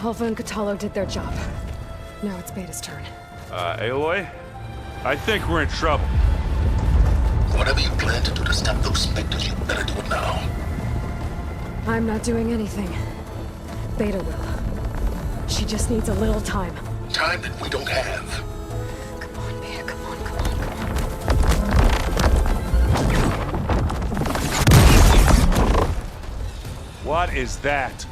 Alpha and Catalo did their job. Now it's Beta's turn. Aloy? I think we're in trouble. Whatever you plan to do to stop those specters, you better do it now. I'm not doing anything. Beta will. She just needs a little time. Time that we don't have. Come on, Beta, come on, come on, come on. What is that?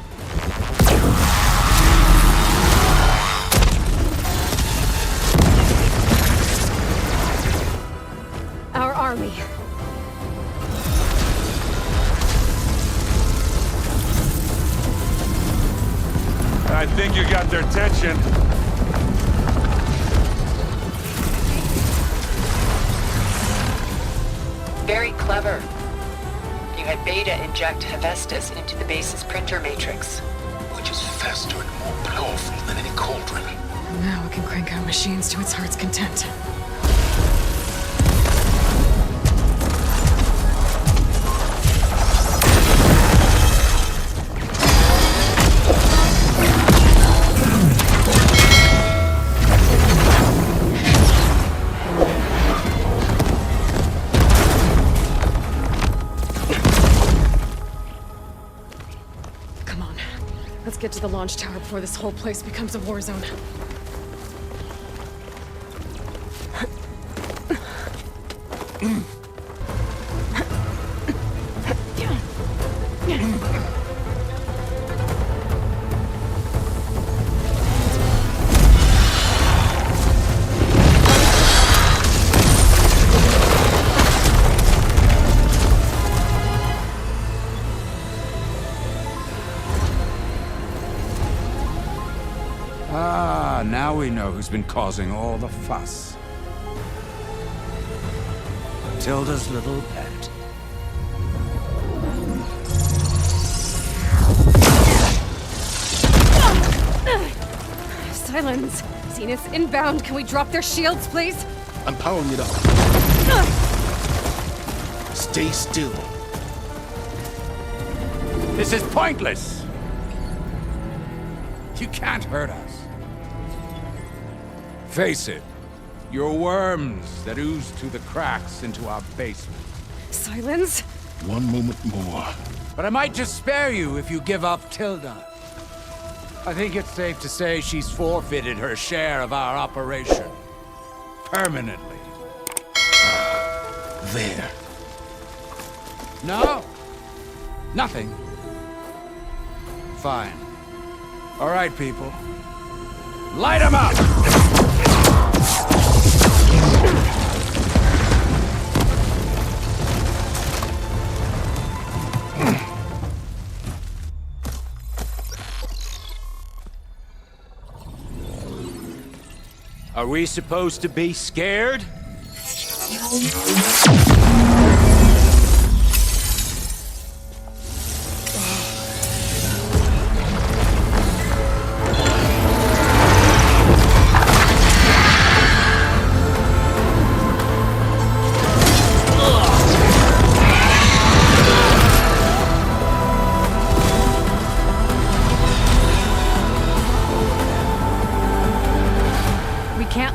Our army. I think you got their attention. Very clever. You had Beta inject Hephaestus into the base's printer matrix. Which is faster and more powerful than any cauldron. Now it can crank out machines to its heart's content. Let's get to the launch tower before this whole place becomes a war zone. Now we know who's been causing all the fuss. Tilda's little pet. Silence! Zenith's inbound. Can we drop their shields, please? I'm powering it up. Stay still. This is pointless! You can't hurt us. Face it, you're worms that ooze through the cracks into our basement. Silence? One moment more. But I might just spare you if you give up Tilda. I think it's safe to say she's forfeited her share of our operation. Permanently. There. No. Nothing. Fine. All right, people. Light 'em up! Are we supposed to be scared?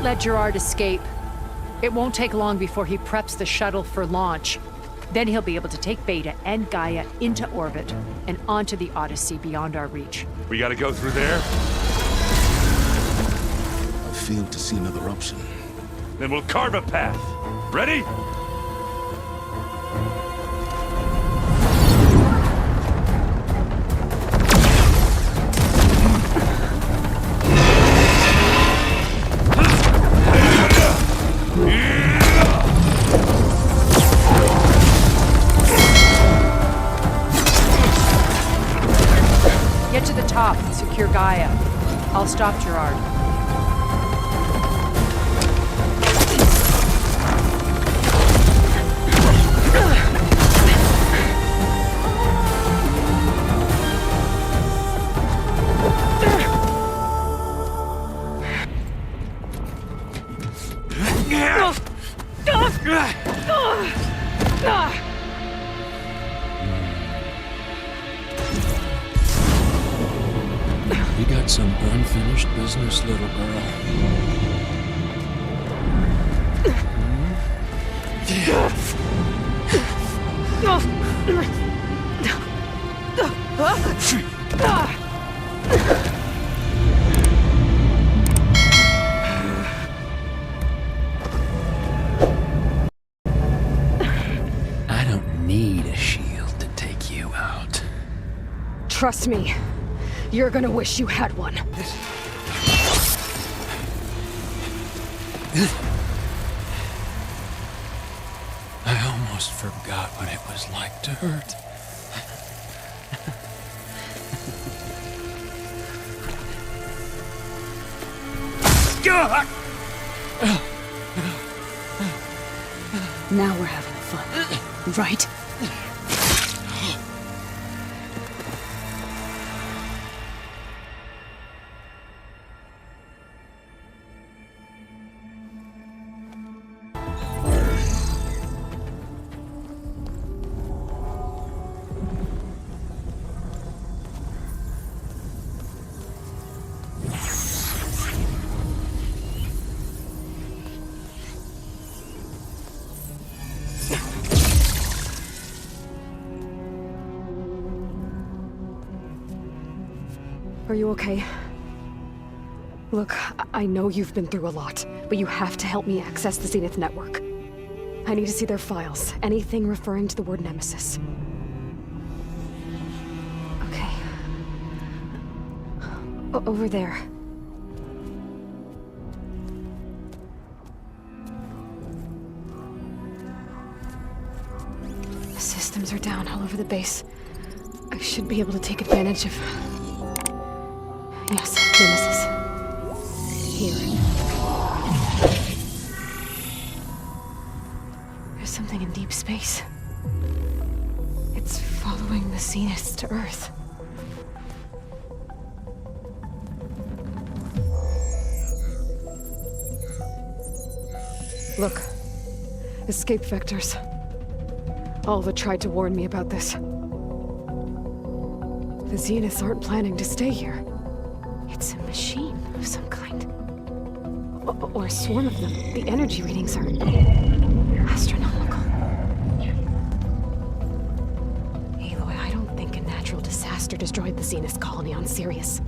Let Gerard escape. It won't take long before he preps the shuttle for launch. Then he'll be able to take Beta and Gaia into orbit and onto the Odyssey beyond our reach. We gotta go through there? I failed to see another option. Then we'll carve a path. Ready? Get to the top and secure Gaia. I'll stop Gerard. We got some Unfinished business, little girl. I don't need a shield to take you out. Trust me, you're gonna wish you had one. I almost forgot what it was like to hurt. Now we're having fun, right? Are you okay? Look, I know you've been through a lot, but you have to help me access the Zenith network. I need to see their files, anything referring to the word Nemesis. Okay. Over there. The systems are down all over the base. I should be able to take advantage of... Yes, Nemesis. Here. There's something in deep space. It's following the Zeniths to Earth. Look. Escape vectors. Alva tried to warn me about this. The Zeniths aren't planning to stay here. It's a machine of some kind. Or a swarm of them. The energy readings are... astronomical. Aloy, I don't think a natural disaster destroyed the Zenith colony on Sirius.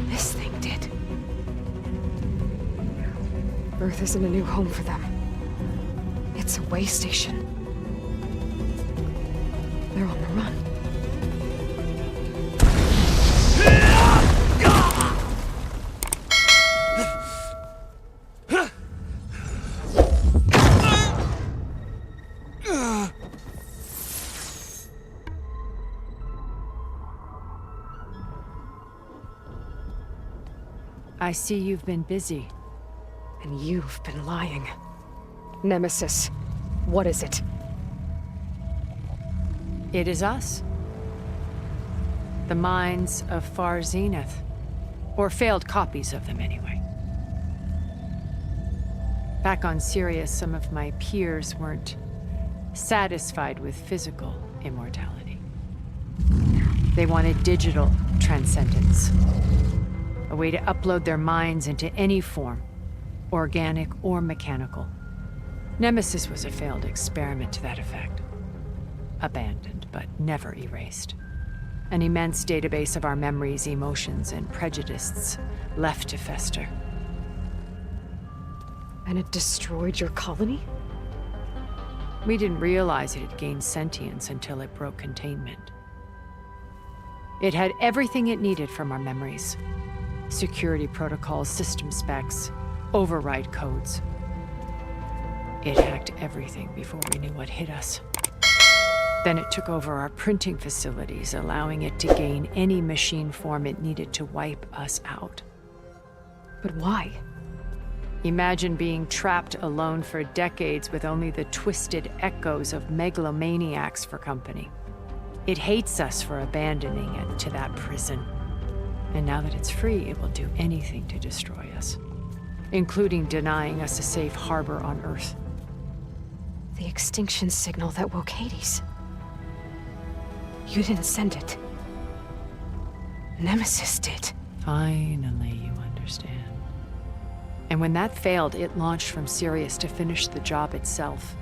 This thing did. Earth isn't a new home for them. It's a way station. They're on the run. I see you've been busy. And you've been lying. Nemesis, what is it? It is us. The minds of Far Zenith. Or failed copies of them, anyway. Back on Sirius, some of my peers weren't satisfied with physical immortality. They wanted digital transcendence. A way to upload their minds into any form, organic or mechanical. Nemesis was a failed experiment to that effect. Abandoned, but never erased. An immense database of our memories, emotions, and prejudices left to fester. And it destroyed your colony? We didn't realize it had gained sentience until it broke containment. It had everything it needed from our memories. Security protocols, system specs, override codes. It hacked everything before we knew what hit us. Then it took over our printing facilities, allowing it to gain any machine form it needed to wipe us out. But why? Imagine being trapped alone for decades with only the twisted echoes of megalomaniacs for company. It hates us for abandoning it to that prison. And now that it's free, it will do anything to destroy us, including denying us a safe harbor on Earth. The extinction signal that woke Hades. You didn't send it. Nemesis did. Finally, you understand. And when that failed, it launched from Sirius to finish the job itself.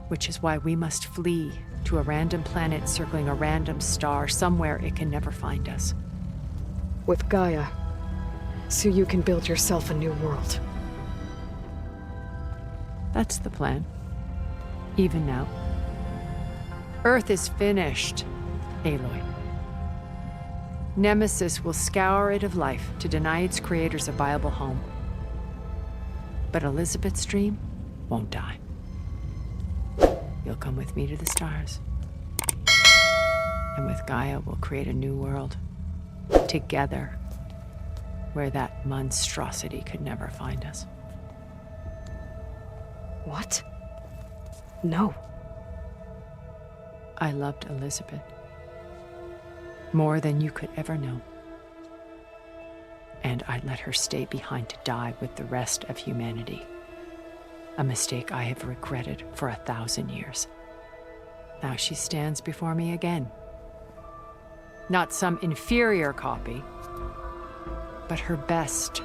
Which is why we must flee to a random planet circling a random star, somewhere it can never find us. With Gaia, so you can build yourself a new world. That's the plan. Even now. Earth is finished, Aloy. Nemesis will scour it of life to deny its creators a viable home. But Elizabeth's dream won't die. You'll come with me to the stars. And with Gaia, we'll create a new world. Together. Where that monstrosity could never find us. What? No. I loved Elizabeth. More than you could ever know. And I let her stay behind to die with the rest of humanity. A mistake I have regretted for 1,000 years. Now she stands before me again. Not some inferior copy, but her best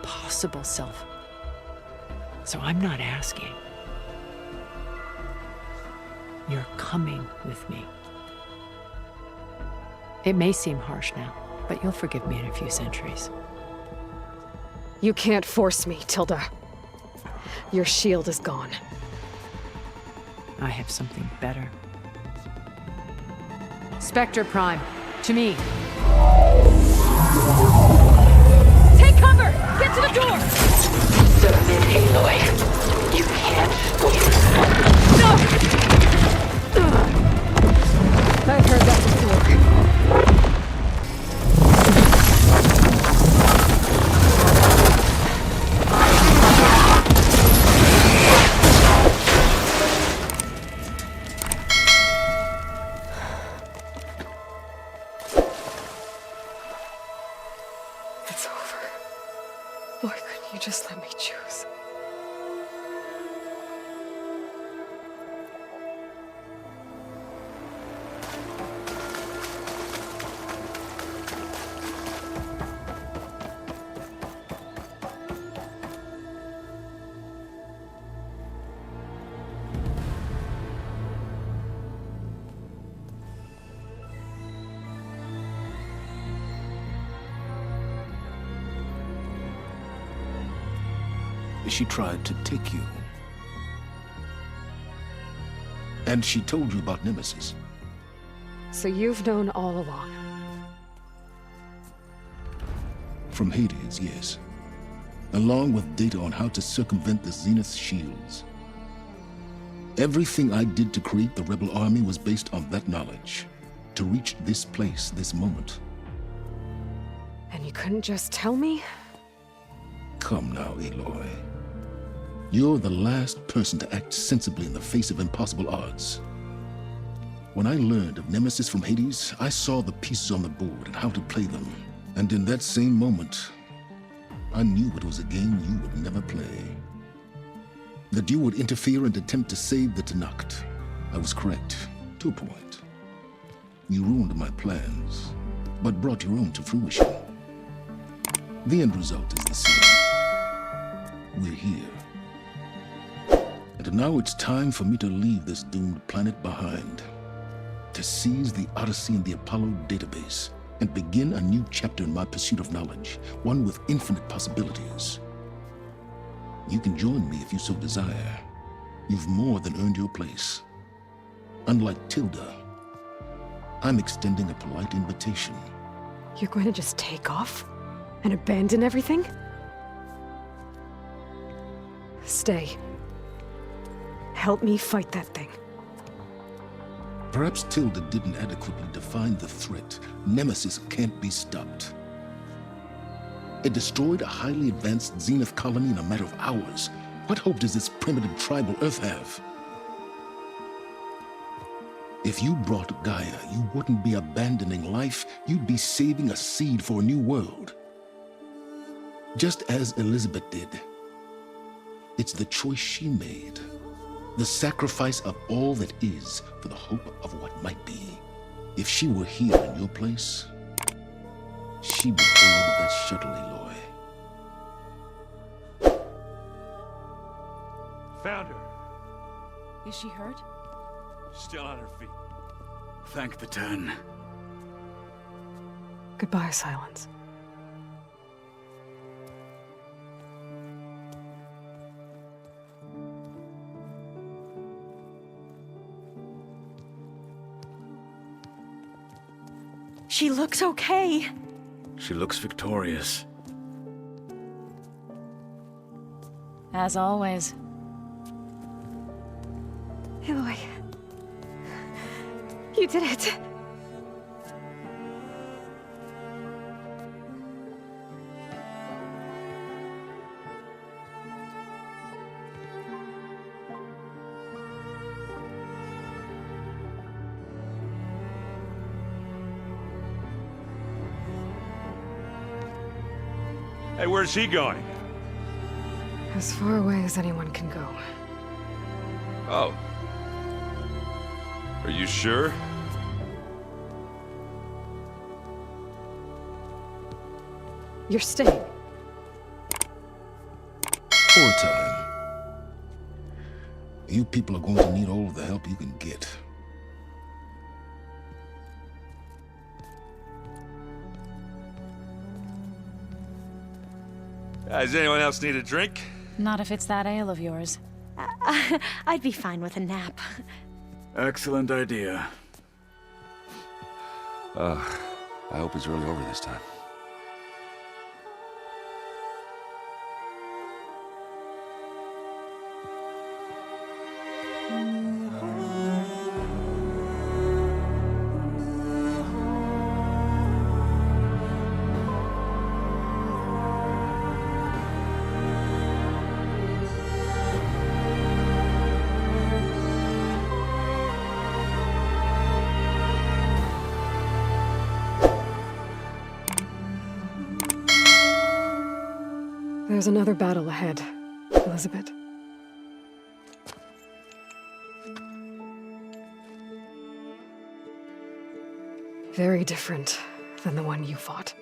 possible self. So I'm not asking. You're coming with me. It may seem harsh now, but you'll forgive me in a few centuries. You can't force me, Tilda. Your shield is gone. I have something better. Spectre Prime, to me. Take cover! Get to the door! Submit, Aloy. You can't win. No! I've heard that before. It's over. Why couldn't you just let me choose? She tried to take you. And she told you about Nemesis. So you've known all along. From Hades, yes. Along with data on how to circumvent the Zenith's shields. Everything I did to create the Rebel Army was based on that knowledge. To reach this place, this moment. And you couldn't just tell me? Come now, Aloy. You're the last person to act sensibly in the face of impossible odds. When I learned of Nemesis from Hades, I saw the pieces on the board and how to play them. And in that same moment, I knew it was a game you would never play. That you would interfere and attempt to save the Tenakth. I was correct, to a point. You ruined my plans, but brought your own to fruition. The end result is the same. We're here. And now it's time for me to leave this doomed planet behind. To seize the Odyssey and the Apollo database, and begin a new chapter in my pursuit of knowledge, one with infinite possibilities. You can join me if you so desire. You've more than earned your place. Unlike Tilda, I'm extending a polite invitation. You're going to just take off? And abandon everything? Stay. Help me fight that thing. Perhaps Tilda didn't adequately define the threat. Nemesis can't be stopped. It destroyed a highly advanced Zenith colony in a matter of hours. What hope does this primitive tribal Earth have? If you brought Gaia, you wouldn't be abandoning life, you'd be saving a seed for a new world. Just as Elizabeth did. It's the choice she made. The sacrifice of all that is for the hope of what might be. If she were here in your place, she would hold that shuttle, Aloy. Found her. Is she hurt? Still on her feet. Thank the Ten. Goodbye, Silence. She looks okay. She looks victorious. As always. Aloy. You did it. Hey, where's he going? As far away as anyone can go. Oh. Are you sure? You're staying. For a time. You people are going to need all of the help you can get. Does anyone else need a drink? Not if it's that ale of yours. I'd be fine with a nap. Excellent idea. I hope it's really over this time. There's another battle ahead, Elizabeth. Very different than the one you fought.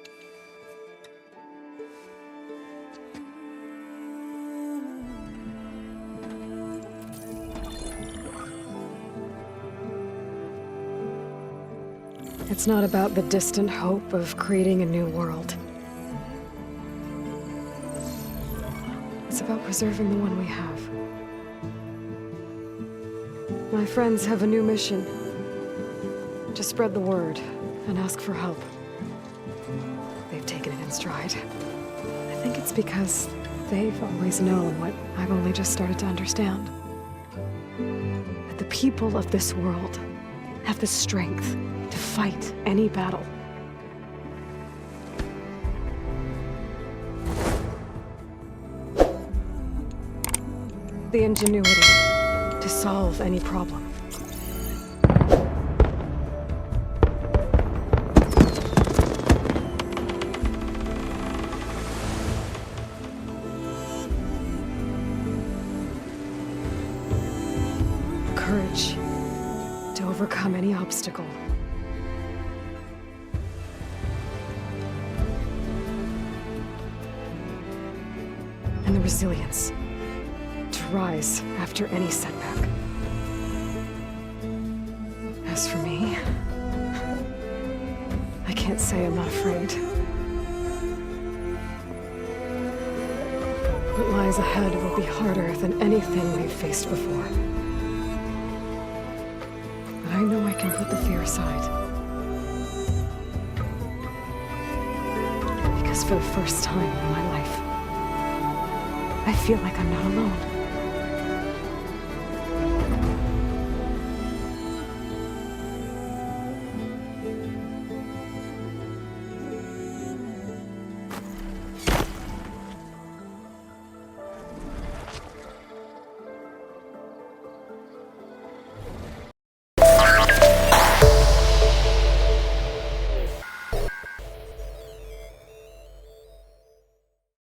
It's not about the distant hope of creating a new world. It's about preserving the one we have. My friends have a new mission. To spread the word and ask for help. They've taken it in stride. I think it's because they've always known what I've only just started to understand. That the people of this world have the strength to fight any battle. The ingenuity to solve any problem. Courage to overcome any obstacle. And the resilience to rise after any setback. As for me, I can't say I'm not afraid. What lies ahead will be harder than anything we've faced before. But I know I can put the fear aside. Because for the first time in my life, I feel like I'm not alone.